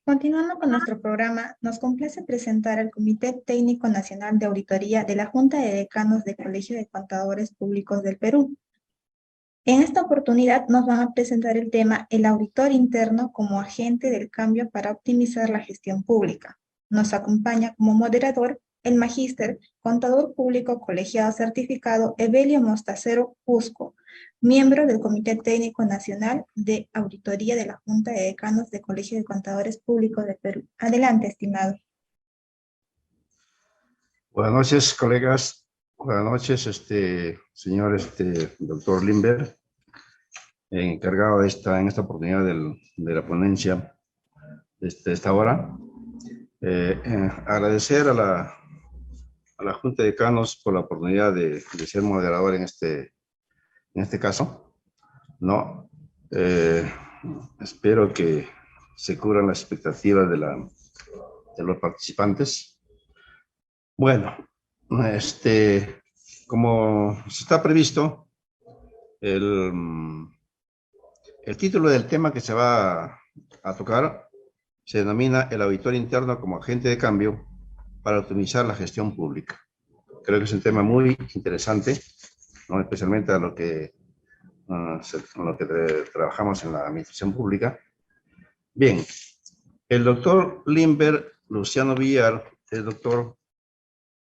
Continuando con nuestro programa, nos complace presentar al Comité Técnico Nacional de Auditoría de la Junta de Decanos del Colegio de Contadores Públicos del Perú. En esta oportunidad nos van a presentar el tema El auditor interno como agente del cambio para optimizar la gestión pública. Nos acompaña como moderador el magíster, contador público colegiado certificado Evelio Mostacero Cusco, miembro del Comité Técnico Nacional de Auditoría de la Junta de Decanos del Colegio de Contadores Públicos del Perú. Adelante, estimado. Buenas noches, colegas. Buenas noches, señor doctor Limber, encargado en esta oportunidad de la ponencia de esta hora. Agradecer a la Junta de Decanos por la oportunidad de ser moderador en este caso, ¿no? Espero que se cubran las expectativas de los participantes. Bueno, como está previsto, el título del tema que se va a tocar se denomina El auditor interno como agente de cambio para optimizar la gestión pública. Creo que es un tema muy interesante, ¿no? Especialmente a lo que trabajamos en la administración pública. Bien, el doctor Limber Luciano Villar es doctor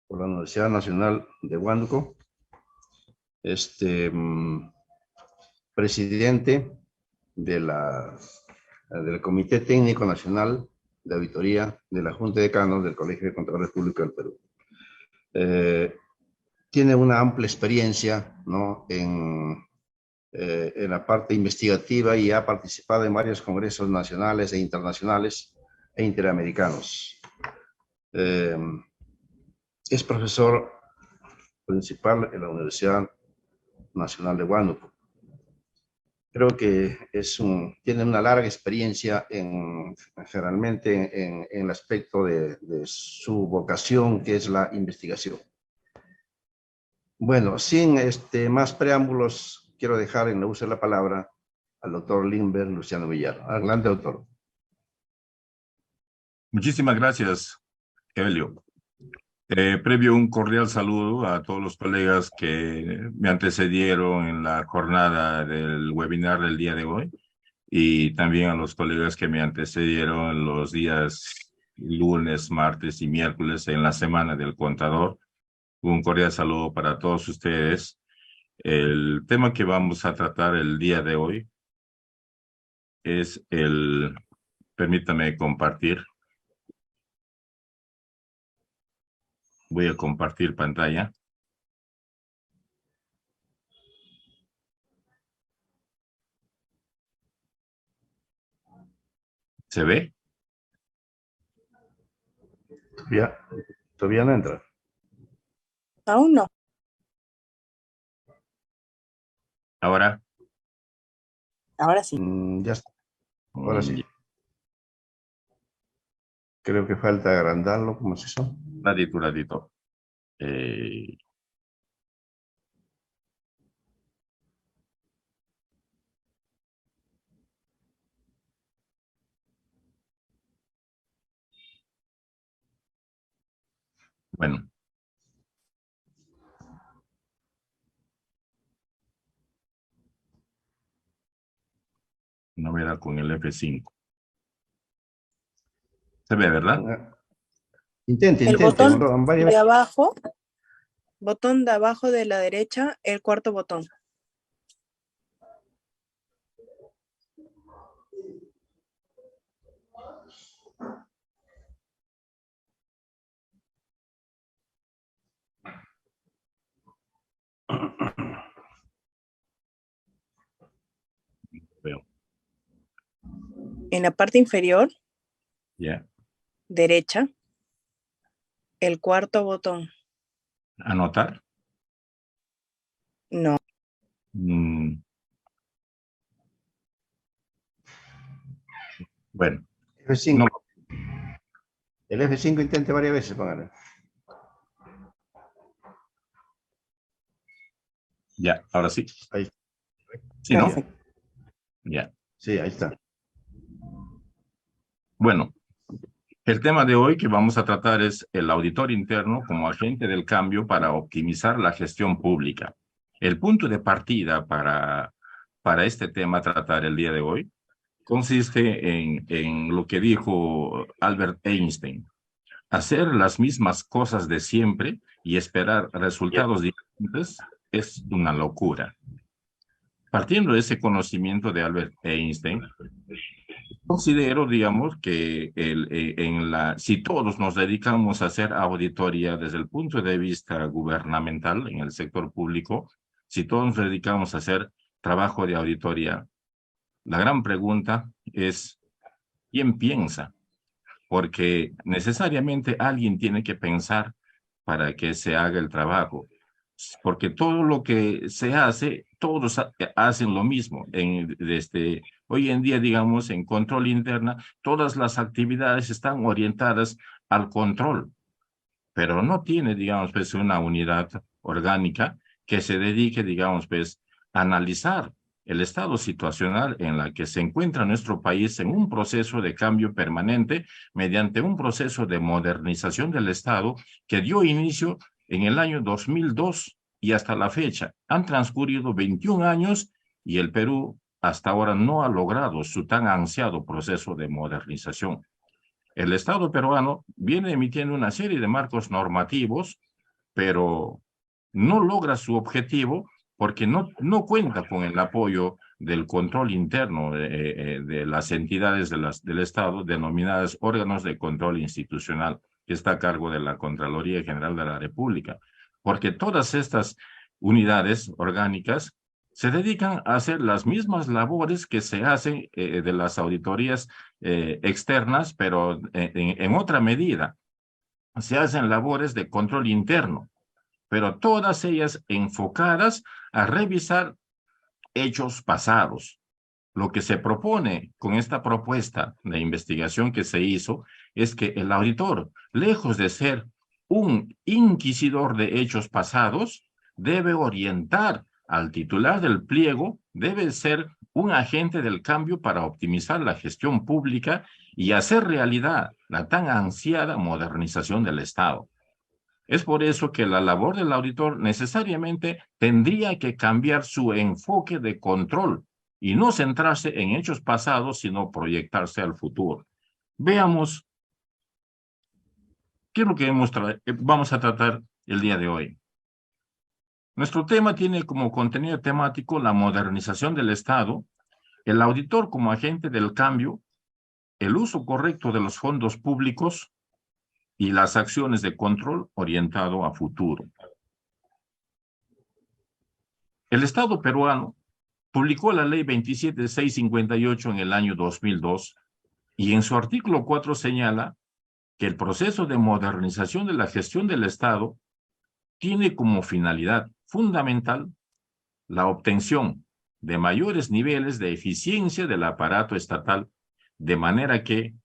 por la Universidad Nacional de Huánuco, presidente del Comité Técnico Nacional de Auditoría de la Junta de Decanos del Colegio de Contadores Públicos del Perú. Tiene una amplia experiencia, ¿no?, en la parte investigativa y ha participado en varios congresos nacionales e internacionales e interamericanos. Es profesor principal en la Universidad Nacional de Huánuco. Creo que tiene una larga experiencia generalmente en el aspecto de su vocación, que es la investigación. Bueno, sin más preámbulos, quiero dejar en el uso de la palabra al doctor Limber Luciano Villar. Adelante, doctor. Muchísimas gracias, Evelio. Previo un cordial saludo a todos los colegas que me antecedieron en la jornada del webinar del día de hoy y también a los colegas que me antecedieron los días lunes, martes y miércoles en la Semana del Contador. Un cordial saludo para todos ustedes. El tema que vamos a tratar el día de hoy es permítame compartir. Voy a compartir pantalla. ¿Se ve? Todavía no entra. Aún no. ¿Ahora? Ahora sí. Ya está. Ahora sí. Creo que falta agrandarlo. ¿Cómo es eso? Ladito. Bueno. No era con el F5. Se ve, ¿verdad? Intente. El botón varias... de abajo de la derecha, el cuarto botón. Veo. En la parte inferior, derecha, el cuarto botón. ¿Anotar? No. Bueno. F5. No. El F5 intente varias veces, póngale. Ya, ahora sí. Ahí. Sí, ¿no? Ya. Sí, ahí está. Bueno, El tema de hoy que vamos a tratar es el auditor interno como agente del cambio para optimizar la gestión pública. El punto de partida para este tema a tratar el día de hoy consiste en lo que dijo Albert Einstein: hacer las mismas cosas de siempre y esperar resultados diferentes es una locura. Partiendo de ese conocimiento de Albert Einstein, considero, digamos, que si todos nos dedicamos a hacer auditoría desde el punto de vista gubernamental en el sector público, si todos nos dedicamos a hacer trabajo de auditoría, la gran pregunta es: ¿quién piensa? Porque necesariamente alguien tiene que pensar para que se haga el trabajo. Porque todo lo que se hace, todos hacen lo mismo. Hoy en día, digamos, en control interna, todas las actividades están orientadas al control, pero no tiene, digamos, pues, una unidad orgánica que se dedique, digamos, pues, a analizar el estado situacional en la que se encuentra nuestro país en un proceso de cambio permanente mediante un proceso de modernización del Estado que dio inicio en el año 2002 y hasta la fecha. Han transcurrido 21 años y el Perú hasta ahora no ha logrado su tan ansiado proceso de modernización. El Estado peruano viene emitiendo una serie de marcos normativos, pero no logra su objetivo porque no cuenta con el apoyo del control interno de las entidades del Estado, denominadas órganos de control institucional, que está a cargo de la Contraloría General de la República. Porque todas estas unidades orgánicas se dedican a hacer las mismas labores que se hacen de las auditorías externas, pero en otra medida. Se hacen labores de control interno, pero todas ellas enfocadas a revisar hechos pasados. Lo que se propone con esta propuesta de investigación que se hizo es que el auditor, lejos de ser un inquisidor de hechos pasados, debe orientar al titular del pliego, debe ser un agente del cambio para optimizar la gestión pública y hacer realidad la tan ansiada modernización del Estado. Es por eso que la labor del auditor necesariamente tendría que cambiar su enfoque de control y no centrarse en hechos pasados, sino proyectarse al futuro. Veamos qué es lo que vamos a tratar el día de hoy. Nuestro tema tiene como contenido temático la modernización del Estado, el auditor como agente del cambio, el uso correcto de los fondos públicos y las acciones de control orientado a futuro. El Estado peruano publicó la Ley 27658 en el año 2002 y en su artículo 4 señala que el proceso de modernización de la gestión del Estado tiene como finalidad fundamental la obtención de mayores niveles de eficiencia del aparato estatal, de manera que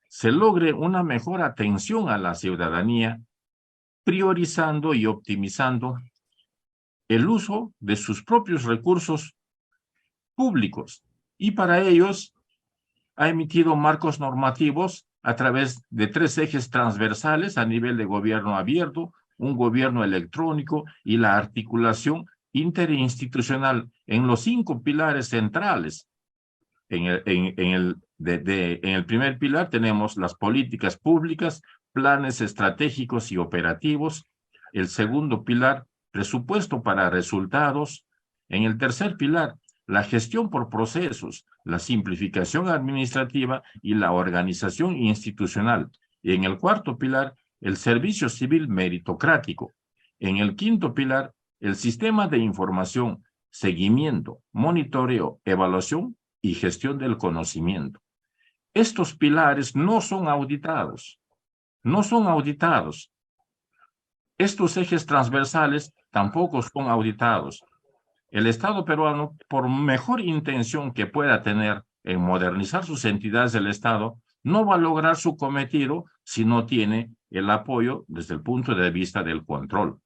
se logre una mejor atención a la ciudadanía, priorizando y optimizando el uso de sus propios recursos públicos. Y para ellos ha emitido marcos normativos a través de 3 ejes transversales a nivel de gobierno abierto, un gobierno electrónico y la articulación interinstitucional en los 5 pilares centrales. En el primer pilar tenemos las políticas públicas, planes estratégicos y operativos. El segundo pilar, presupuesto para resultados. En el tercer pilar, la gestión por procesos, la simplificación administrativa y la organización institucional. Y en el cuarto pilar, el servicio civil meritocrático. En el quinto pilar, el sistema de información, seguimiento, monitoreo, evaluación y gestión del conocimiento. Estos pilares no son auditados. No son auditados. Estos ejes transversales tampoco son auditados. El Estado peruano, por mejor intención que pueda tener en modernizar sus entidades del Estado, no va a lograr su cometido si no tiene el apoyo desde el punto de vista del control.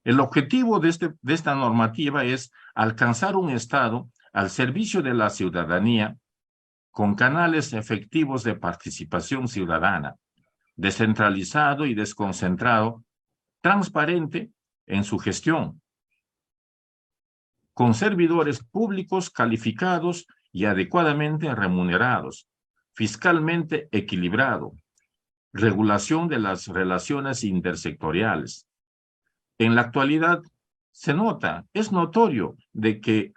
El objetivo de esta normativa es alcanzar un Estado al servicio de la ciudadanía con canales efectivos de participación ciudadana, descentralizado y desconcentrado, transparente en su gestión, con servidores públicos calificados y adecuadamente remunerados, fiscalmente equilibrado, regulación de las relaciones intersectoriales. En la actualidad se nota, es notorio de que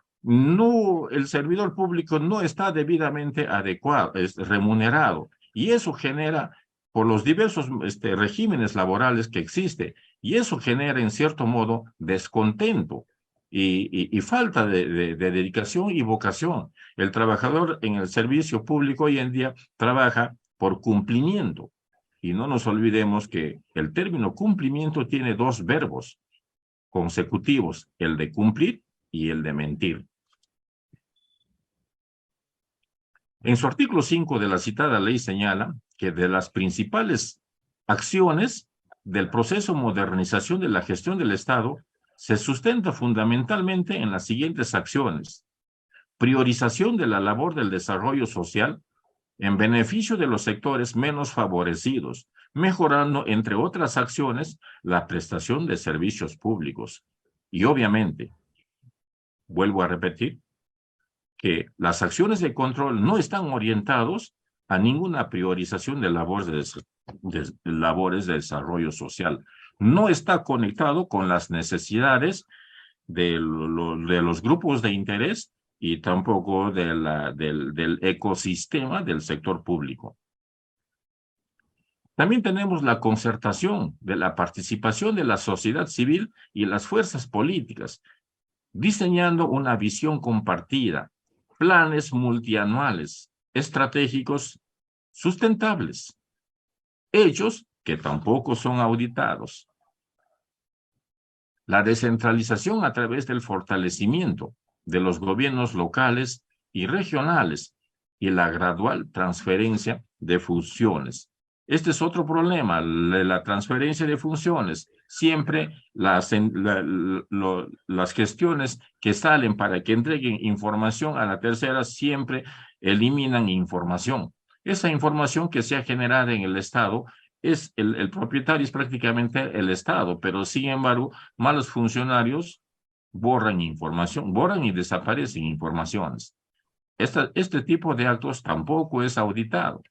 el servidor público no está debidamente adecuado, remunerado, y eso genera, por los diversos regímenes laborales que existe, y eso genera en cierto modo descontento y falta de dedicación y vocación. El trabajador en el servicio público hoy en día trabaja por cumplimiento, y no nos olvidemos que el término cumplimiento tiene dos verbos consecutivos, el de cumplir y el de mentir. En su artículo 5 de la citada ley señala que de las principales acciones del proceso de modernización de la gestión del Estado se sustenta fundamentalmente en las siguientes acciones: priorización de la labor del desarrollo social en beneficio de los sectores menos favorecidos, mejorando, entre otras acciones, la prestación de servicios públicos. Y obviamente, vuelvo a repetir, que las acciones de control no están orientados a ninguna priorización de labores de desarrollo social. No está conectado con las necesidades de los grupos de interés y tampoco del ecosistema del sector público. También tenemos la concertación de la participación de la sociedad civil y las fuerzas políticas, diseñando una visión compartida, planes multianuales, estratégicos, sustentables, hechos que tampoco son auditados. La descentralización a través del fortalecimiento de los gobiernos locales y regionales y la gradual transferencia de funciones. Este es otro problema, la transferencia de funciones. Siempre las gestiones que salen para que entreguen información a la tercera siempre eliminan información. Esa información que se ha generado en el Estado es el propietario es prácticamente el Estado, pero sin embargo, malos funcionarios borran información, borran y desaparecen informaciones. Este tipo de actos tampoco es auditado.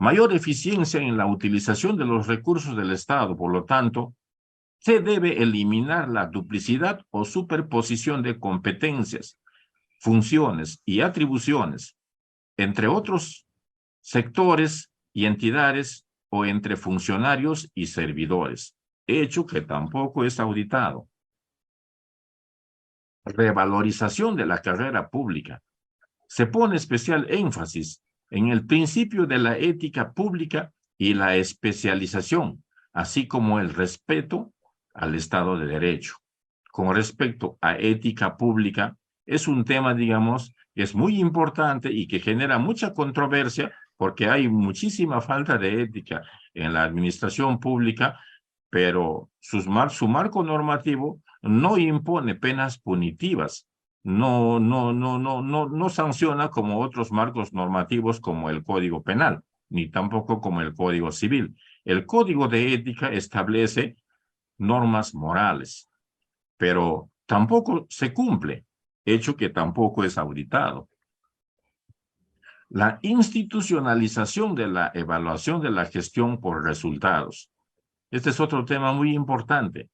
Mayor eficiencia en la utilización de los recursos del Estado, por lo tanto, se debe eliminar la duplicidad o superposición de competencias, funciones y atribuciones entre otros sectores y entidades o entre funcionarios y servidores, hecho que tampoco es auditado. Revalorización de la carrera pública. Se pone especial énfasis en el principio de la ética pública y la especialización, así como el respeto al Estado de Derecho. Con respecto a ética pública, es un tema, digamos, que es muy importante y que genera mucha controversia porque hay muchísima falta de ética en la administración pública, pero su marco normativo no impone penas punitivas. No sanciona como otros marcos normativos como el Código Penal, ni tampoco como el Código Civil. El Código de Ética establece normas morales, pero tampoco se cumple, hecho que tampoco es auditado. La institucionalización de la evaluación de la gestión por resultados. Este es otro tema muy importante.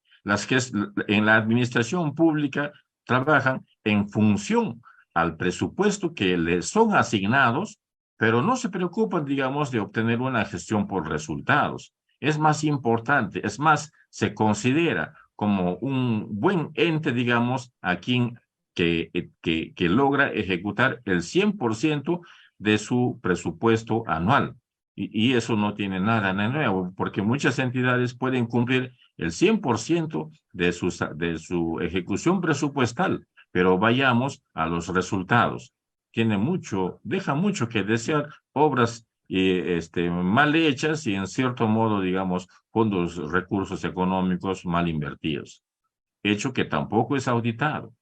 En la administración pública trabajan en función al presupuesto que les son asignados, pero no se preocupan, digamos, de obtener una gestión por resultados. Es más importante, es más, se considera como un buen ente, digamos, a quien que logra ejecutar el 100% de su presupuesto anual. Y eso no tiene nada de nuevo, porque muchas entidades pueden cumplir el 100% de su ejecución presupuestal, pero vayamos a los resultados. Deja mucho que desear, obras mal hechas y en cierto modo, digamos, fondos, recursos económicos mal invertidos, hecho que tampoco es auditado.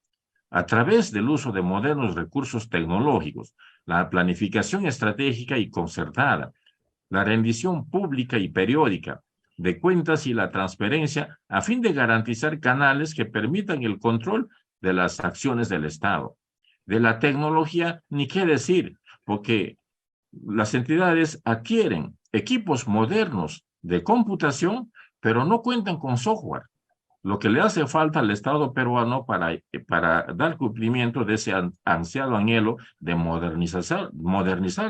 a través del uso de modernos recursos tecnológicos, la planificación estratégica y concertada, la rendición pública y periódica de cuentas y la transparencia a fin de garantizar canales que permitan el control de las acciones del Estado. De la tecnología, ni qué decir, porque las entidades adquieren equipos modernos de computación, pero no cuentan con software. Lo que le hace falta al Estado peruano para dar cumplimiento de ese ansiado anhelo de modernizar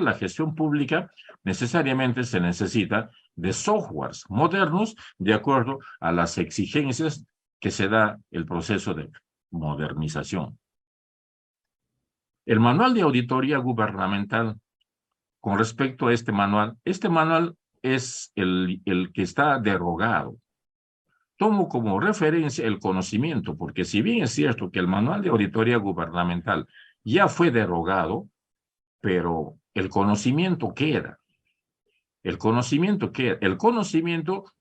la gestión pública, necesariamente se necesita de softwares modernos de acuerdo a las exigencias que se da el proceso de modernización. El manual de auditoría gubernamental, con respecto a este manual es el que está derogado. Tomo como referencia el conocimiento, porque si bien es cierto que el manual de auditoría gubernamental ya fue derogado, pero el conocimiento queda. El conocimiento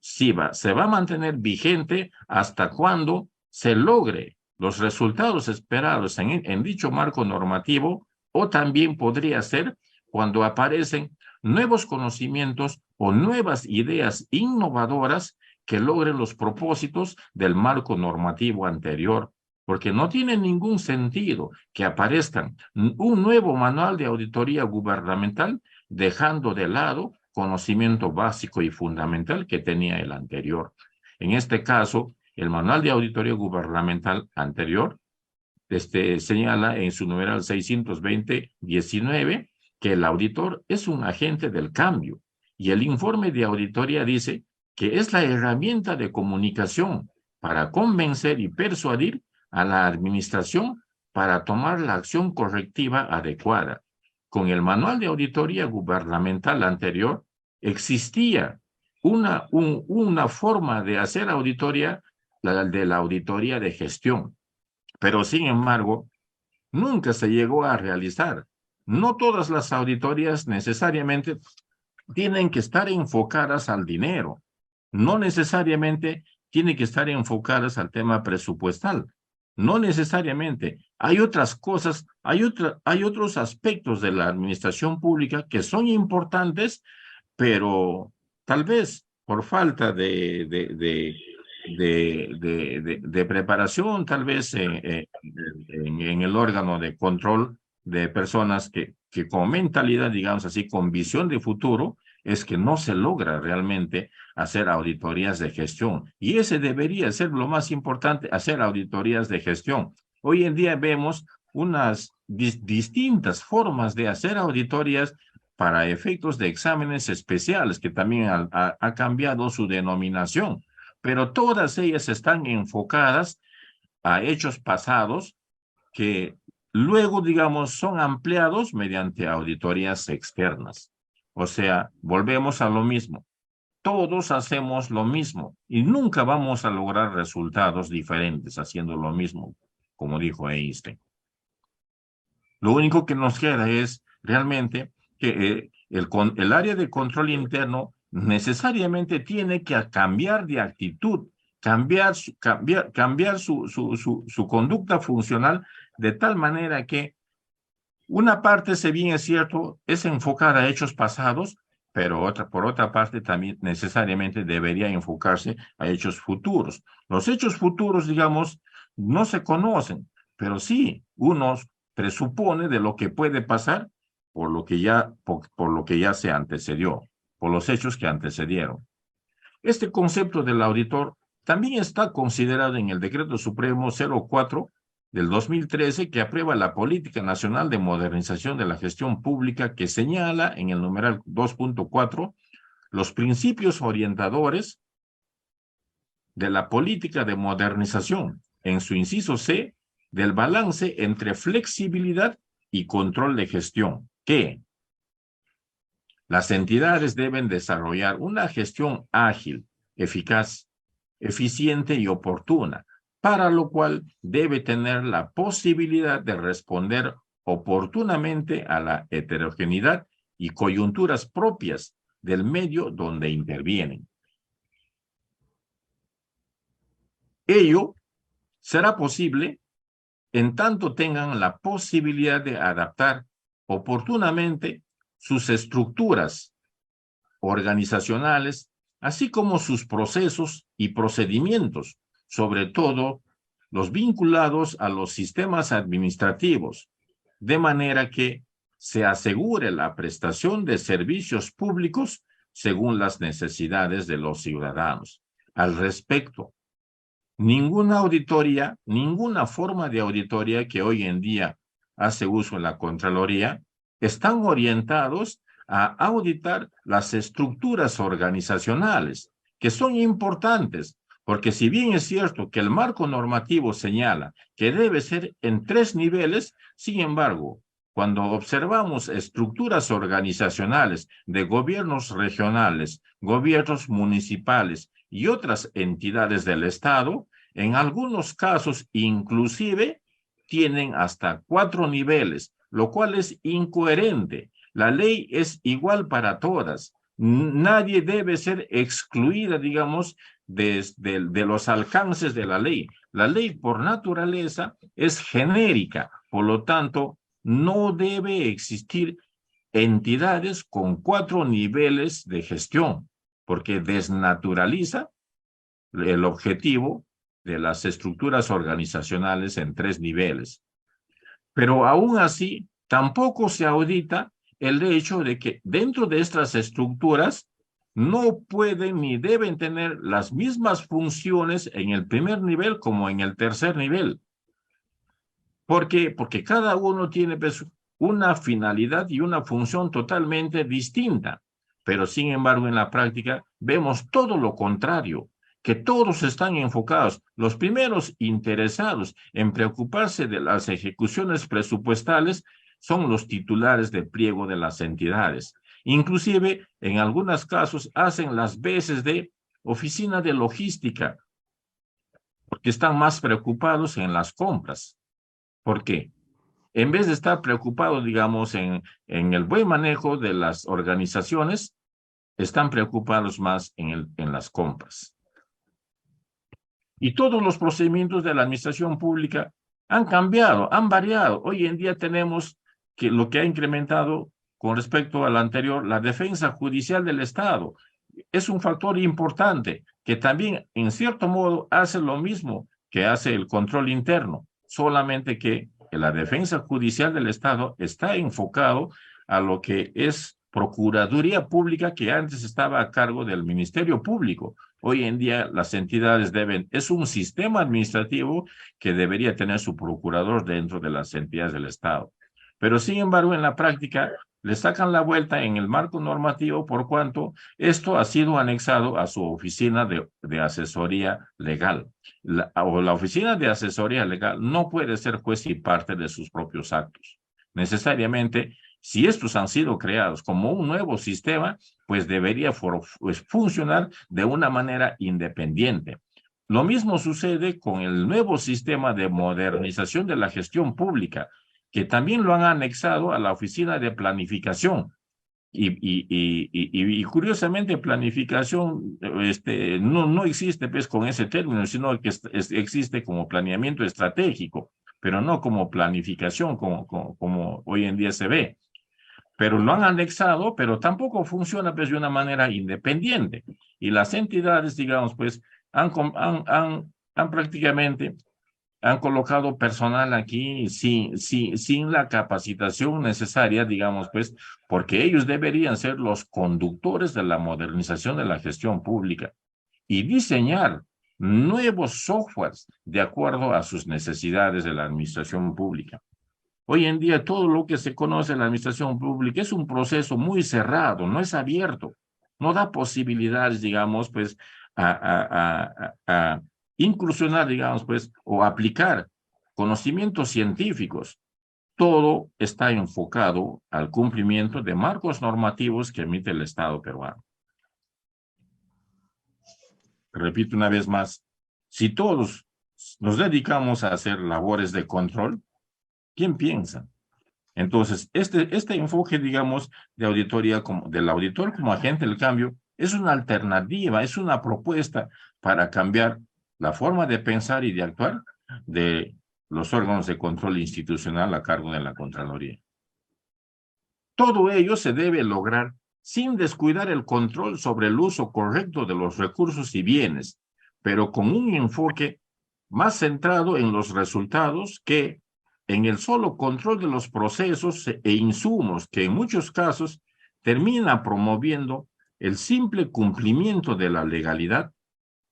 sí se va a mantener vigente hasta cuando se logre los resultados esperados en dicho marco normativo, o también podría ser cuando aparecen nuevos conocimientos o nuevas ideas innovadoras que logren los propósitos del marco normativo anterior, porque no tiene ningún sentido que aparezcan un nuevo manual de auditoría gubernamental dejando de lado conocimiento básico y fundamental que tenía el anterior. En este caso, el manual de auditoría gubernamental anterior señala en su numeral 620-19 que el auditor es un agente del cambio, y el informe de auditoría dice que es la herramienta de comunicación para convencer y persuadir a la administración para tomar la acción correctiva adecuada. Con el manual de auditoría gubernamental anterior existía una forma de hacer auditoría, la de la auditoría de gestión, pero sin embargo nunca se llegó a realizar. No todas las auditorías necesariamente tienen que estar enfocadas al dinero, no necesariamente tienen que estar enfocadas al tema presupuestal, no necesariamente. Hay otras cosas, hay otros aspectos de la administración pública que son importantes, pero tal vez por falta de preparación, tal vez en el órgano de control de personas que con mentalidad, digamos así, con visión de futuro, es que no se logra realmente hacer auditorías de gestión. Y ese debería ser lo más importante, hacer auditorías de gestión. Hoy en día vemos unas distintas formas de hacer auditorías para efectos de exámenes especiales, que también ha cambiado su denominación, pero todas ellas están enfocadas a hechos pasados que luego, digamos, son ampliados mediante auditorías externas. O sea, volvemos a lo mismo. Todos hacemos lo mismo y nunca vamos a lograr resultados diferentes haciendo lo mismo, como dijo Einstein. Lo único que nos queda es realmente que el área de control interno necesariamente tiene que cambiar de actitud, cambiar su conducta funcional de tal manera que una parte, si bien es cierto, es enfocada a hechos pasados, pero por otra parte también necesariamente debería enfocarse a hechos futuros. Los hechos futuros, digamos, no se conocen, pero sí uno presupone de lo que puede pasar por lo que ya se antecedió, por los hechos que antecedieron. Este concepto del auditor también está considerado en el Decreto Supremo 04 del 2013, que aprueba la Política Nacional de Modernización de la Gestión Pública, que señala en el numeral 2.4 los principios orientadores de la política de modernización, en su inciso C, del balance entre flexibilidad y control de gestión, que las entidades deben desarrollar una gestión ágil, eficaz, eficiente y oportuna, para lo cual debe tener la posibilidad de responder oportunamente a la heterogeneidad y coyunturas propias del medio donde intervienen. Ello será posible en tanto tengan la posibilidad de adaptar oportunamente sus estructuras organizacionales, así como sus procesos y procedimientos, sobre todo los vinculados a los sistemas administrativos, de manera que se asegure la prestación de servicios públicos según las necesidades de los ciudadanos. Al respecto, ninguna auditoría, ninguna forma de auditoría que hoy en día hace uso en la Contraloría, están orientados a auditar las estructuras organizacionales, que son importantes, porque si bien es cierto que el marco normativo señala que debe ser en 3 niveles, sin embargo, cuando observamos estructuras organizacionales de gobiernos regionales, gobiernos municipales y otras entidades del Estado, en algunos casos inclusive tienen hasta 4 niveles, lo cual es incoherente. La ley es igual para todas. Nadie debe ser excluida, digamos, de los alcances de la ley. La ley por naturaleza es genérica, por lo tanto, no debe existir entidades con 4 niveles de gestión, porque desnaturaliza el objetivo de las estructuras organizacionales en 3 niveles. Pero aún así, tampoco se audita el hecho de que dentro de estas estructuras no pueden ni deben tener las mismas funciones en el primer nivel como en el tercer nivel. ¿Por qué? Porque cada uno tiene pues, una finalidad y una función totalmente distinta. Pero sin embargo, en la práctica vemos todo lo contrario, que todos están enfocados, los primeros interesados en preocuparse de las ejecuciones presupuestales son los titulares de pliego de las entidades. Inclusive, en algunos casos, hacen las veces de oficina de logística, porque están más preocupados en las compras. ¿Por qué? En vez de estar preocupados, digamos, en el buen manejo de las organizaciones, están preocupados más en las compras. Y todos los procedimientos de la administración pública han cambiado, han variado. Hoy en día tenemos que lo que ha incrementado con respecto al anterior, la defensa judicial del Estado. Es un factor importante que también, en cierto modo, hace lo mismo que hace el control interno, solamente que la defensa judicial del Estado está enfocado a lo que es Procuraduría Pública, que antes estaba a cargo del Ministerio Público. Hoy en día las entidades es un sistema administrativo que debería tener su procurador dentro de las entidades del Estado. Pero sin embargo, en la práctica, le sacan la vuelta en el marco normativo por cuanto esto ha sido anexado a su oficina de asesoría legal. La oficina de asesoría legal no puede ser juez y parte de sus propios actos. Necesariamente, si estos han sido creados como un nuevo sistema, pues debería funcionar de una manera independiente. Lo mismo sucede con el nuevo sistema de modernización de la gestión pública, que también lo han anexado a la oficina de planificación. Y curiosamente, planificación no existe pues con ese término, sino que existe como planeamiento estratégico, pero no como planificación como hoy en día se ve. Pero lo han anexado, pero tampoco funciona pues de una manera independiente. Y las entidades, digamos, pues han prácticamente han colocado personal aquí sin la capacitación necesaria, digamos, pues, porque ellos deberían ser los conductores de la modernización de la gestión pública y diseñar nuevos softwares de acuerdo a sus necesidades de la administración pública. Hoy en día todo lo que se conoce en la administración pública es un proceso muy cerrado, no es abierto, no da posibilidades, digamos, pues, a incursionar, digamos, pues, o aplicar conocimientos científicos. Todo está enfocado al cumplimiento de marcos normativos que emite el Estado peruano. Repito una vez más, si todos nos dedicamos a hacer labores de control, ¿quién piensa? Entonces, este enfoque, digamos, de auditoría, del auditor como agente del cambio, es una alternativa, es una propuesta para cambiar la forma de pensar y de actuar de los órganos de control institucional a cargo de la Contraloría. Todo ello se debe lograr sin descuidar el control sobre el uso correcto de los recursos y bienes, pero con un enfoque más centrado en los resultados que en el solo control de los procesos e insumos que en muchos casos termina promoviendo el simple cumplimiento de la legalidad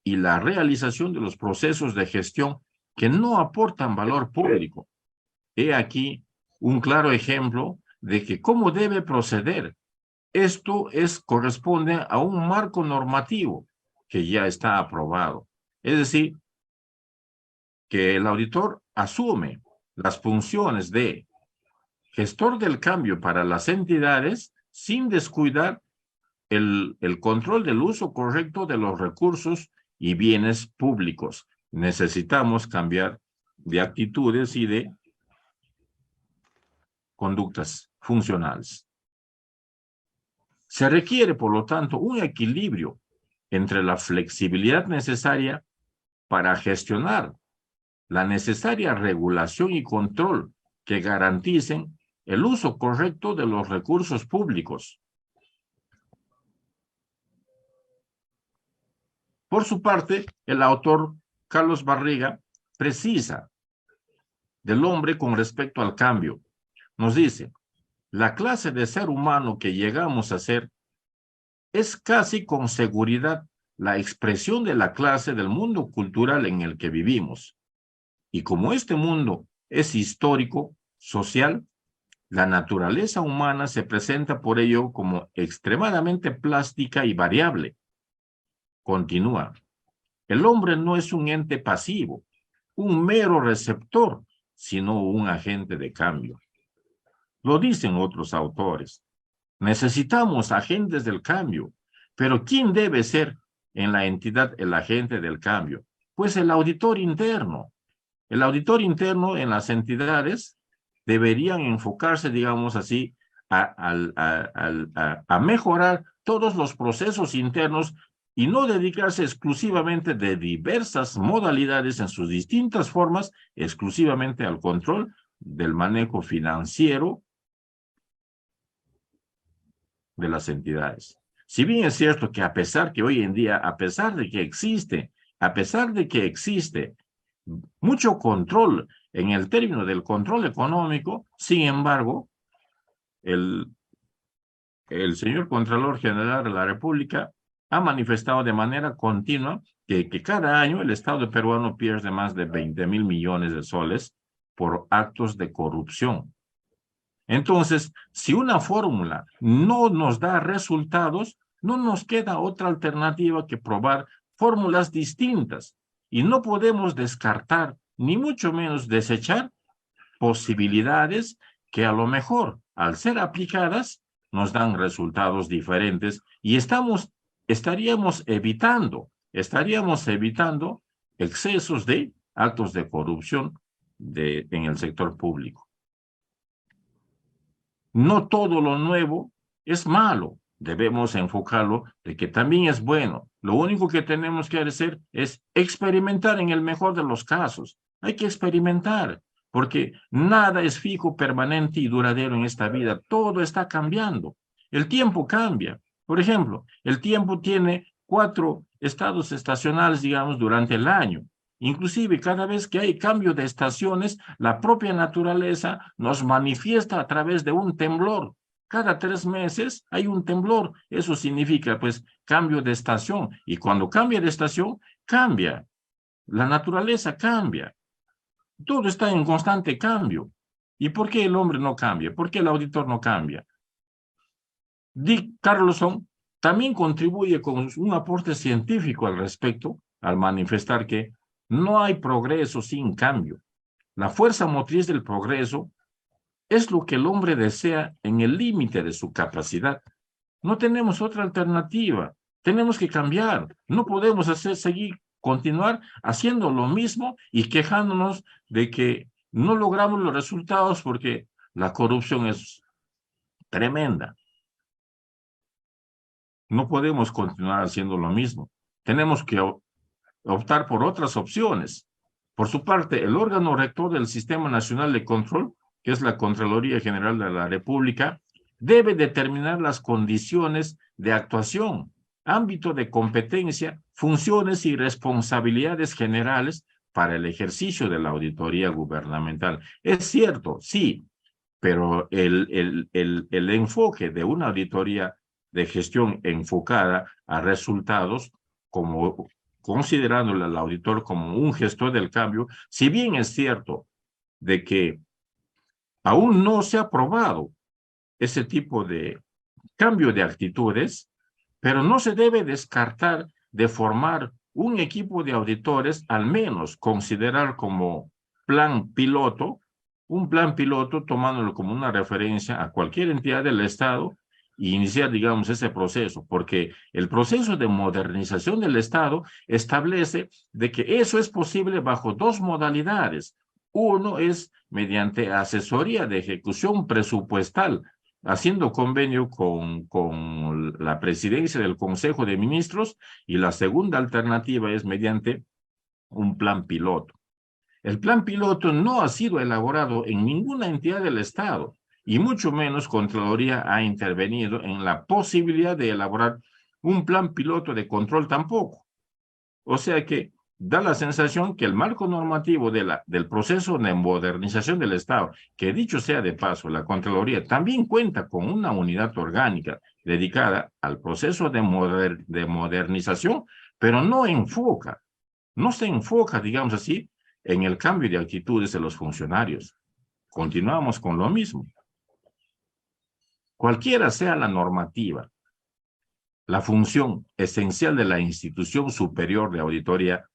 y la realización de los procesos de gestión que no aportan valor público. He aquí un claro ejemplo de que cómo debe proceder. Esto corresponde a un marco normativo que ya está aprobado. Es decir, que el auditor asume las funciones de gestor del cambio para las entidades sin descuidar el control del uso correcto de los recursos y bienes públicos. Necesitamos cambiar de actitudes y de conductas funcionales. Se requiere, por lo tanto, un equilibrio entre la flexibilidad necesaria para gestionar la necesaria regulación y control que garanticen el uso correcto de los recursos públicos. Por su parte, el autor Carlos Barriga precisa del hombre con respecto al cambio. Nos dice, la clase de ser humano que llegamos a ser es casi con seguridad la expresión de la clase del mundo cultural en el que vivimos. Y como este mundo es histórico, social, la naturaleza humana se presenta por ello como extremadamente plástica y variable. Continúa. El hombre no es un ente pasivo, un mero receptor, sino un agente de cambio. Lo dicen otros autores. Necesitamos agentes del cambio, pero ¿quién debe ser en la entidad el agente del cambio? Pues el auditor interno. El auditor interno en las entidades deberían enfocarse, digamos así, a mejorar todos los procesos internos y no dedicarse exclusivamente de diversas modalidades en sus distintas formas, exclusivamente al control del manejo financiero de las entidades. Si bien es cierto que a pesar que hoy en día, a pesar de que existe mucho control en el término del control económico, sin embargo, el señor Contralor General de la República ha manifestado de manera continua que cada año el Estado peruano pierde más de 20.000 millones de soles por actos de corrupción. Entonces, si una fórmula no nos da resultados, no nos queda otra alternativa que probar fórmulas distintas. Y no podemos descartar, ni mucho menos desechar, posibilidades que a lo mejor, al ser aplicadas, nos dan resultados diferentes y estaríamos evitando excesos de actos de corrupción en el sector público. No todo lo nuevo es malo. Debemos enfocarlo de que también es bueno. Lo único que tenemos que hacer es experimentar en el mejor de los casos. Hay que experimentar, porque nada es fijo, permanente y duradero en esta vida. Todo está cambiando. El tiempo cambia. Por ejemplo, el tiempo tiene 4 estados estacionales, digamos, durante el año. Inclusive, cada vez que hay cambio de estaciones, la propia naturaleza nos manifiesta a través de un temblor. Cada 3 meses hay un temblor. Eso significa, pues, cambio de estación. Y cuando cambia de estación, cambia. La naturaleza cambia. Todo está en constante cambio. ¿Y por qué el hombre no cambia? ¿Por qué el auditor no cambia? Dick Carlson también contribuye con un aporte científico al respecto, al manifestar que no hay progreso sin cambio. La fuerza motriz del progreso es lo que el hombre desea en el límite de su capacidad. No tenemos otra alternativa. Tenemos que cambiar. No podemos continuar haciendo lo mismo y quejándonos de que no logramos los resultados porque la corrupción es tremenda. No podemos continuar haciendo lo mismo. Tenemos que optar por otras opciones, Por su parte, el órgano rector del Sistema Nacional de Control, que es la Contraloría General de la República, debe determinar las condiciones de actuación, ámbito de competencia, funciones y responsabilidades generales para el ejercicio de la auditoría gubernamental. Es cierto, sí, pero el enfoque de una auditoría de gestión enfocada a resultados, como considerándole al auditor como un gestor del cambio, si bien es cierto de que aún no se ha probado ese tipo de cambio de actitudes, pero no se debe descartar de formar un equipo de auditores, al menos considerar como plan piloto, un plan piloto tomándolo como una referencia a cualquier entidad del Estado e iniciar, digamos, ese proceso, porque el proceso de modernización del Estado establece de que eso es posible bajo dos modalidades. Uno es mediante asesoría de ejecución presupuestal, haciendo convenio con la presidencia del Consejo de Ministros, y la segunda alternativa es mediante un plan piloto. El plan piloto no ha sido elaborado en ninguna entidad del Estado y mucho menos Contraloría ha intervenido en la posibilidad de elaborar un plan piloto de control tampoco. O sea que da la sensación que el marco normativo del proceso de modernización del Estado, que dicho sea de paso, la Contraloría también cuenta con una unidad orgánica dedicada al proceso de modernización, pero no se enfoca, digamos así, en el cambio de actitudes de los funcionarios. Continuamos con lo mismo. Cualquiera sea la normativa, la función esencial de la institución superior de auditoría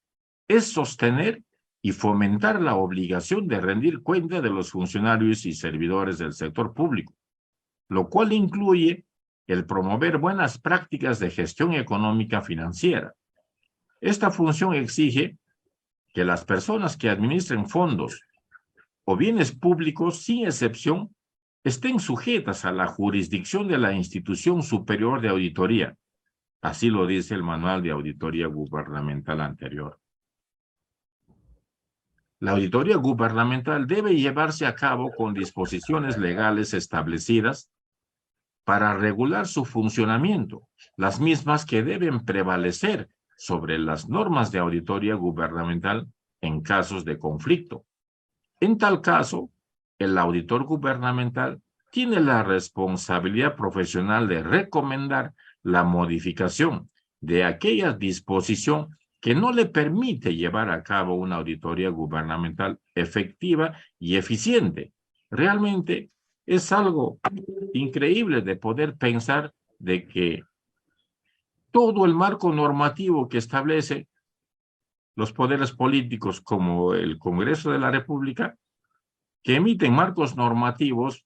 es sostener y fomentar la obligación de rendir cuenta de los funcionarios y servidores del sector público, lo cual incluye el promover buenas prácticas de gestión económica financiera. Esta función exige que las personas que administren fondos o bienes públicos, sin excepción, estén sujetas a la jurisdicción de la institución superior de auditoría. Así lo dice el Manual de Auditoría Gubernamental anterior. La auditoría gubernamental debe llevarse a cabo con disposiciones legales establecidas para regular su funcionamiento, las mismas que deben prevalecer sobre las normas de auditoría gubernamental en casos de conflicto. En tal caso, el auditor gubernamental tiene la responsabilidad profesional de recomendar la modificación de aquella disposición que no le permite llevar a cabo una auditoría gubernamental efectiva y eficiente. Realmente es algo increíble de poder pensar de que todo el marco normativo que establece los poderes políticos como el Congreso de la República, que emiten marcos normativos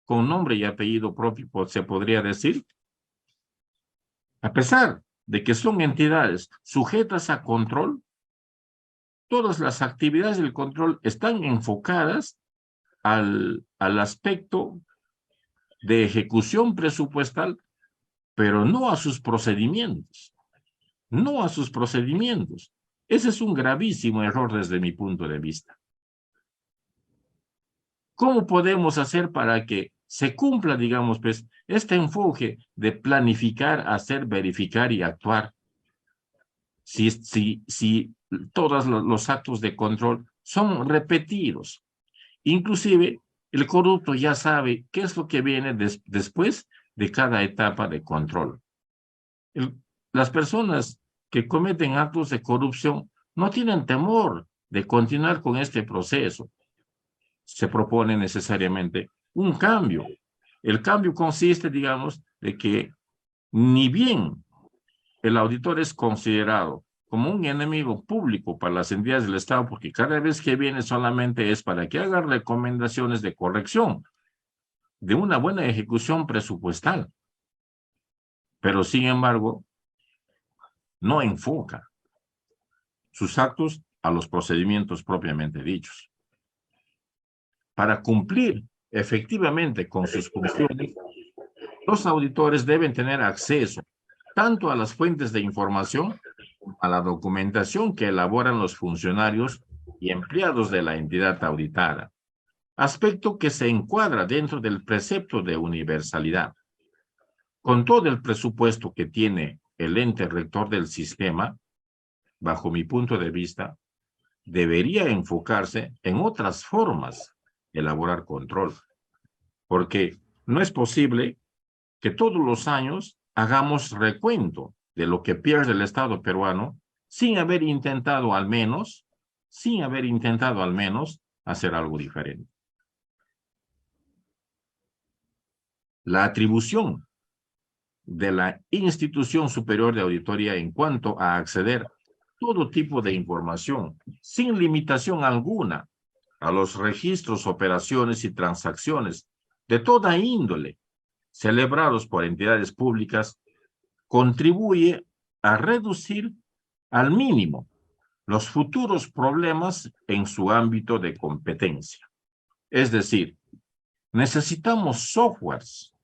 con nombre y apellido propio, se podría decir, a pesar de que son entidades sujetas a control, todas las actividades del control están enfocadas al aspecto de ejecución presupuestal, pero no a sus procedimientos. No a sus procedimientos. Ese es un gravísimo error desde mi punto de vista. ¿Cómo podemos hacer para que se cumpla, digamos, pues, este enfoque de planificar, hacer, verificar y actuar? Si todos los actos de control son repetidos. Inclusive, el corrupto ya sabe qué es lo que viene después de cada etapa de control. Las personas que cometen actos de corrupción no tienen temor de continuar con este proceso. Se propone necesariamente un cambio. El cambio consiste, digamos, de que ni bien el auditor es considerado como un enemigo público para las entidades del Estado, porque cada vez que viene solamente es para que haga recomendaciones de corrección, de una buena ejecución presupuestal. Pero, sin embargo, no enfoca sus actos a los procedimientos propiamente dichos. Para cumplir efectivamente con sus funciones, los auditores deben tener acceso tanto a las fuentes de información como a la documentación que elaboran los funcionarios y empleados de la entidad auditada, aspecto que se encuadra dentro del precepto de universalidad. Con todo el presupuesto que tiene el ente rector del sistema, bajo mi punto de vista, debería enfocarse en otras formas de elaborar control, porque no es posible que todos los años hagamos recuento de lo que pierde el Estado peruano sin haber intentado al menos hacer algo diferente. La atribución de la Institución Superior de Auditoría en cuanto a acceder todo tipo de información, sin limitación alguna, a los registros, operaciones y transacciones de toda índole celebrados por entidades públicas, contribuye a reducir al mínimo los futuros problemas en su ámbito de competencia. Es decir, necesitamos softwares.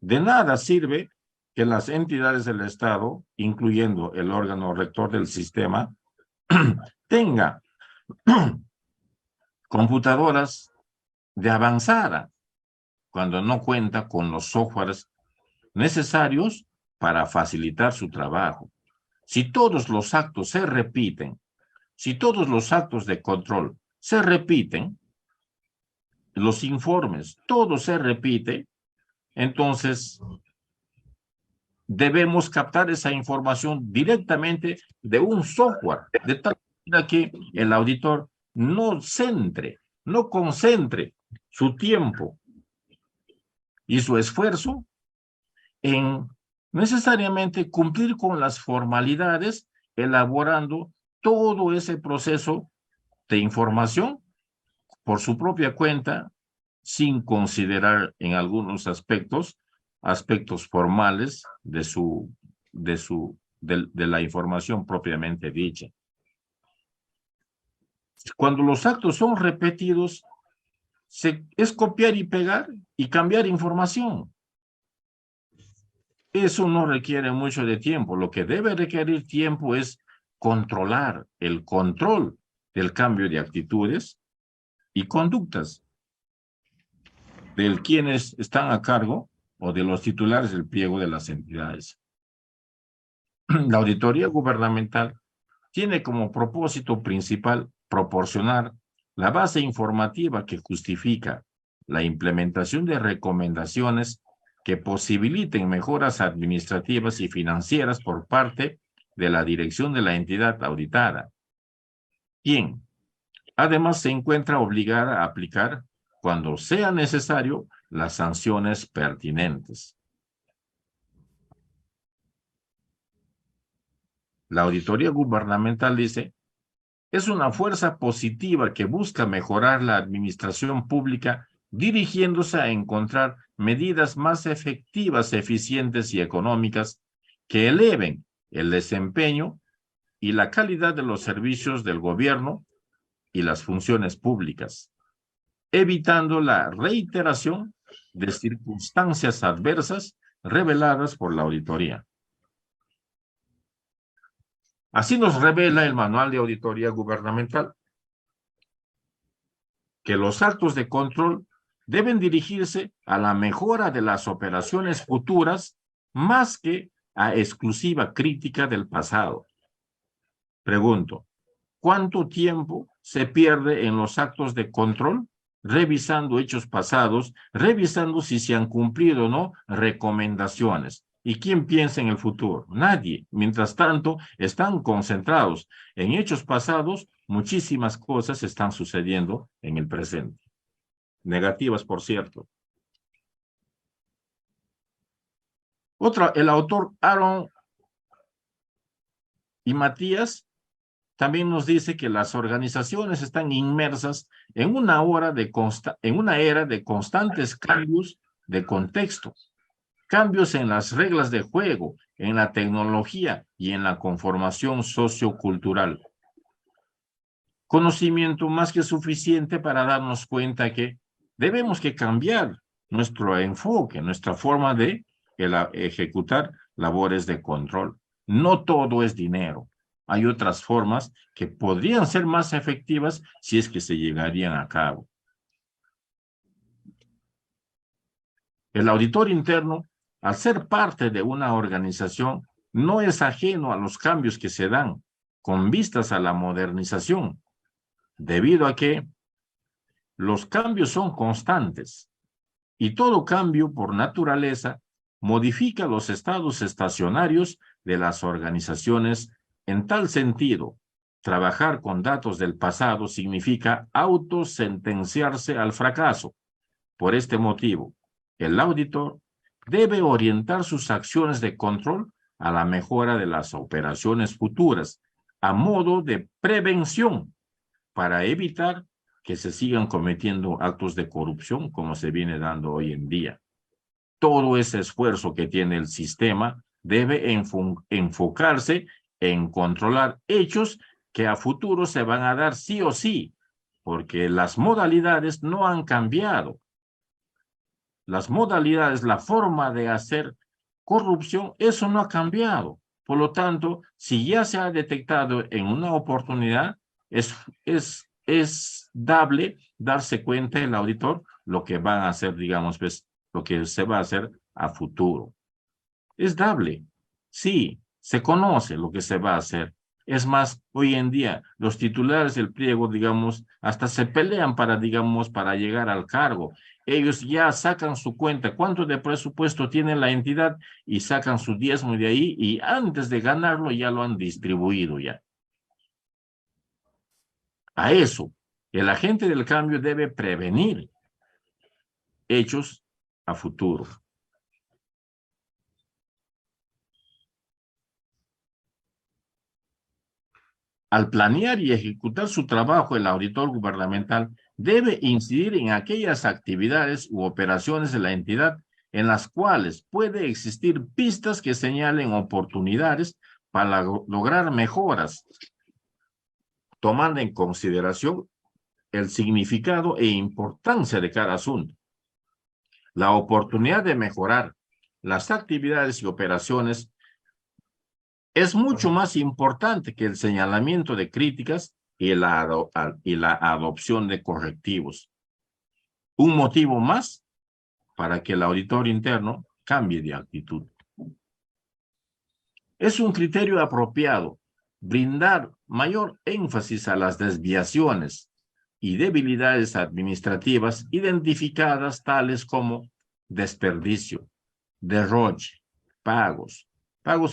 De nada sirve que las entidades del Estado, incluyendo el órgano rector del sistema, tenga computadoras de avanzada cuando no cuenta con los softwares necesarios para facilitar su trabajo. Si todos los actos se repiten, si todos los actos de control se repiten, los informes, todo se repite, entonces debemos captar esa información directamente de un software, de tal manera que el auditor no concentre su tiempo y su esfuerzo en necesariamente cumplir con las formalidades, elaborando todo ese proceso de información por su propia cuenta, sin considerar en algunos aspectos formales de la información propiamente dicha. Cuando los actos son repetidos, es copiar y pegar y cambiar información. Eso no requiere mucho de tiempo. Lo que debe requerir tiempo es controlar el control del cambio de actitudes y conductas de quienes están a cargo o de los titulares del pliego de las entidades. La auditoría gubernamental tiene como propósito principal proporcionar la base informativa que justifica la implementación de recomendaciones que posibiliten mejoras administrativas y financieras por parte de la dirección de la entidad auditada, quien además se encuentra obligada a aplicar, cuando sea necesario, las sanciones pertinentes. La auditoría gubernamental dice, es una fuerza positiva que busca mejorar la administración pública dirigiéndose a encontrar medidas más efectivas, eficientes y económicas que eleven el desempeño y la calidad de los servicios del gobierno y las funciones públicas, evitando la reiteración de circunstancias adversas reveladas por la auditoría. Así nos revela el Manual de Auditoría Gubernamental, que los actos de control deben dirigirse a la mejora de las operaciones futuras más que a exclusiva crítica del pasado. Pregunto, ¿cuánto tiempo se pierde en los actos de control revisando hechos pasados, revisando si se han cumplido o no recomendaciones? ¿Y quién piensa en el futuro? Nadie. Mientras tanto, están concentrados en hechos pasados, muchísimas cosas están sucediendo en el presente. Negativas, por cierto. El autor Aaron y Matías también nos dice que las organizaciones están inmersas en una era de constantes cambios de contexto, cambios en las reglas de juego, en la tecnología y en la conformación sociocultural. Conocimiento más que suficiente para darnos cuenta que debemos que cambiar nuestro enfoque, nuestra forma de ejecutar labores de control. No todo es dinero. Hay otras formas que podrían ser más efectivas si es que se llegarían a cabo. El auditor interno, al ser parte de una organización, no es ajeno a los cambios que se dan con vistas a la modernización, debido a que los cambios son constantes y todo cambio por naturaleza modifica los estados estacionarios de las organizaciones. En tal sentido, trabajar con datos del pasado significa autosentenciarse al fracaso. Por este motivo, el auditor debe orientar sus acciones de control a la mejora de las operaciones futuras, a modo de prevención, para evitar que se sigan cometiendo actos de corrupción como se viene dando hoy en día. Todo ese esfuerzo que tiene el sistema debe enfocarse en controlar hechos que a futuro se van a dar sí o sí, porque las modalidades no han cambiado. Las modalidades, la forma de hacer corrupción, eso no ha cambiado. Por lo tanto, si ya se ha detectado en una oportunidad, es dable darse cuenta el auditor lo que van a hacer, digamos, pues, lo que se va a hacer a futuro. Es dable. Sí, se conoce lo que se va a hacer. Es más, hoy en día, los titulares del pliego, digamos, hasta se pelean para, digamos, para llegar al cargo. Ellos ya sacan su cuenta, cuánto de presupuesto tiene la entidad y sacan su diezmo de ahí y antes de ganarlo ya lo han distribuido ya. A eso, el agente del cambio debe prevenir hechos a futuro. Al planear y ejecutar su trabajo, el auditor gubernamental debe incidir en aquellas actividades u operaciones de la entidad en las cuales puede existir pistas que señalen oportunidades para lograr mejoras, tomando en consideración el significado e importancia de cada asunto. La oportunidad de mejorar las actividades y operaciones es mucho más importante que el señalamiento de críticas y la adopción de correctivos. Un motivo más para que el auditor interno cambie de actitud. Es un criterio apropiado brindar mayor énfasis a las desviaciones y debilidades administrativas identificadas tales como desperdicio, derroche, pagos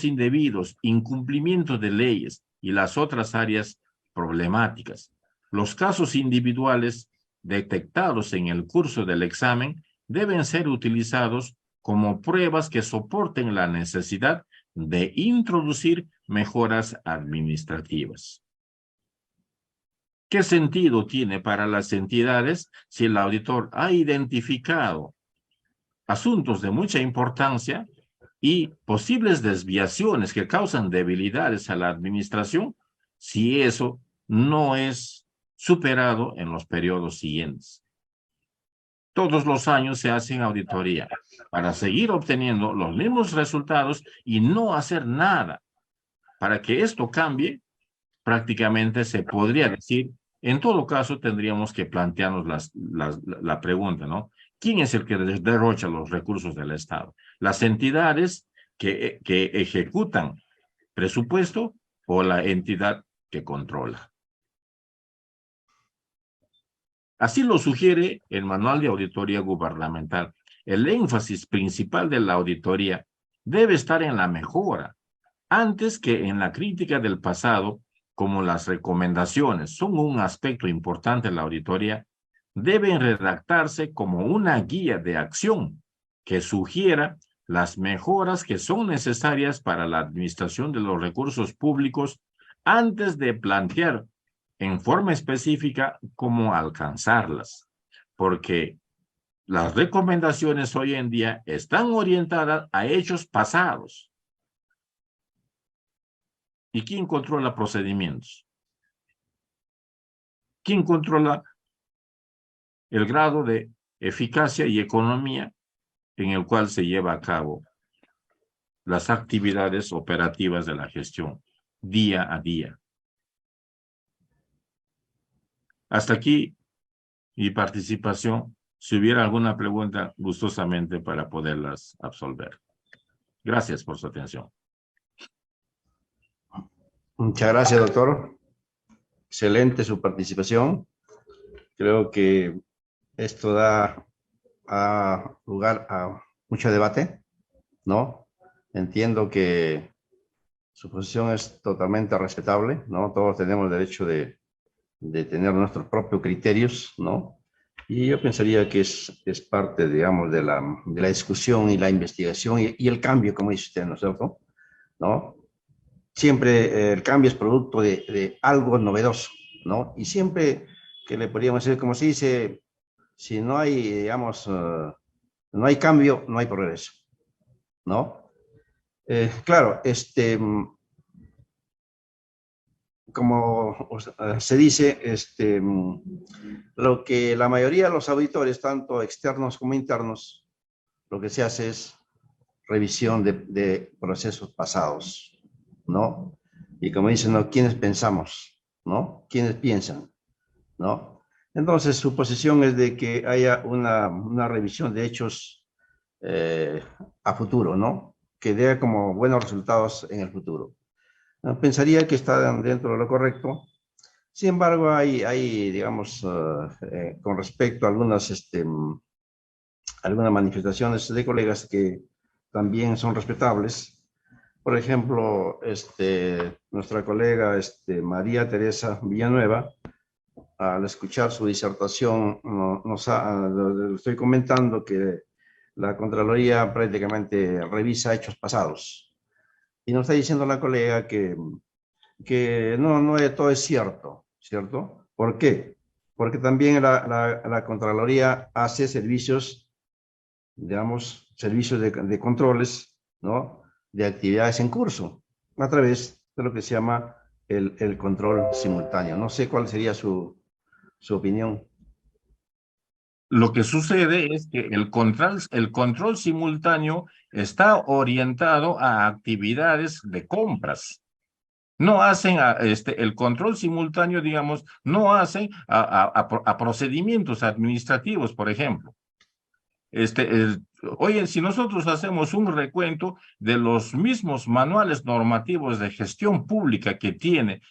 indebidos, incumplimiento de leyes y las otras áreas problemáticas. Los casos individuales detectados en el curso del examen deben ser utilizados como pruebas que soporten la necesidad de introducir mejoras administrativas. ¿Qué sentido tiene para las entidades si el auditor ha identificado asuntos de mucha importancia y posibles desviaciones que causan debilidades a la administración si eso no es superado en los periodos siguientes? Todos los años se hacen auditoría para seguir obteniendo los mismos resultados y no hacer nada. Para que esto cambie, prácticamente se podría decir, en todo caso tendríamos que plantearnos la pregunta, ¿no? ¿Quién es el que derrocha los recursos del Estado? ¿Las entidades que ejecutan presupuesto o la entidad que controla? Así lo sugiere el Manual de Auditoría Gubernamental. El énfasis principal de la auditoría debe estar en la mejora, antes que en la crítica del pasado. Como las recomendaciones son un aspecto importante de la auditoría, deben redactarse como una guía de acción que sugiera las mejoras que son necesarias para la administración de los recursos públicos antes de plantear en forma específica cómo alcanzarlas, porque las recomendaciones hoy en día están orientadas a hechos pasados. ¿Y quién controla procedimientos? ¿Quién controla el grado de eficacia y economía en el cual se lleva a cabo las actividades operativas de la gestión? día a día. Hasta aquí mi participación. Si hubiera alguna pregunta, gustosamente para poderlas absolver. Gracias por su atención. Muchas gracias, doctor. Excelente su participación. Creo que esto da lugar a mucho debate, ¿no? Entiendo que su posición es totalmente respetable, ¿no? Todos tenemos derecho de tener nuestros propios criterios, ¿no? Y yo pensaría que es parte, digamos, de la discusión y la investigación y el cambio, como dice usted, ¿no es cierto? ¿No? Siempre el cambio es producto de algo novedoso, ¿no? Y siempre que le podríamos decir, como se dice, si no hay, digamos, no hay cambio, no hay progreso, ¿no? Claro, como se dice, lo que la mayoría de los auditores, tanto externos como internos, lo que se hace es revisión de procesos pasados, ¿no? Y como dicen, ¿no? ¿Quiénes pensamos? ¿No? ¿Quiénes piensan? ¿No? Entonces, su posición es de que haya una revisión de hechos a futuro, ¿no? Que dé como buenos resultados en el futuro. Pensaría que está dentro de lo correcto. Sin embargo, hay digamos, con respecto a algunas manifestaciones de colegas que también son respetables. Por ejemplo, nuestra colega María Teresa Villanueva, al escuchar su disertación, le estoy comentando que la Contraloría prácticamente revisa hechos pasados. Y nos está diciendo la colega que no todo es cierto, ¿cierto? ¿Por qué? Porque también la Contraloría hace servicios, digamos, servicios de controles, ¿no? De actividades en curso, a través de lo que se llama el control simultáneo. No sé cuál sería su opinión. Lo que sucede es que el control simultáneo está orientado a actividades de compras. No hacen el control simultáneo, digamos, no hacen a procedimientos administrativos, por ejemplo. Oye, si nosotros hacemos un recuento de los mismos manuales normativos de gestión pública que tienen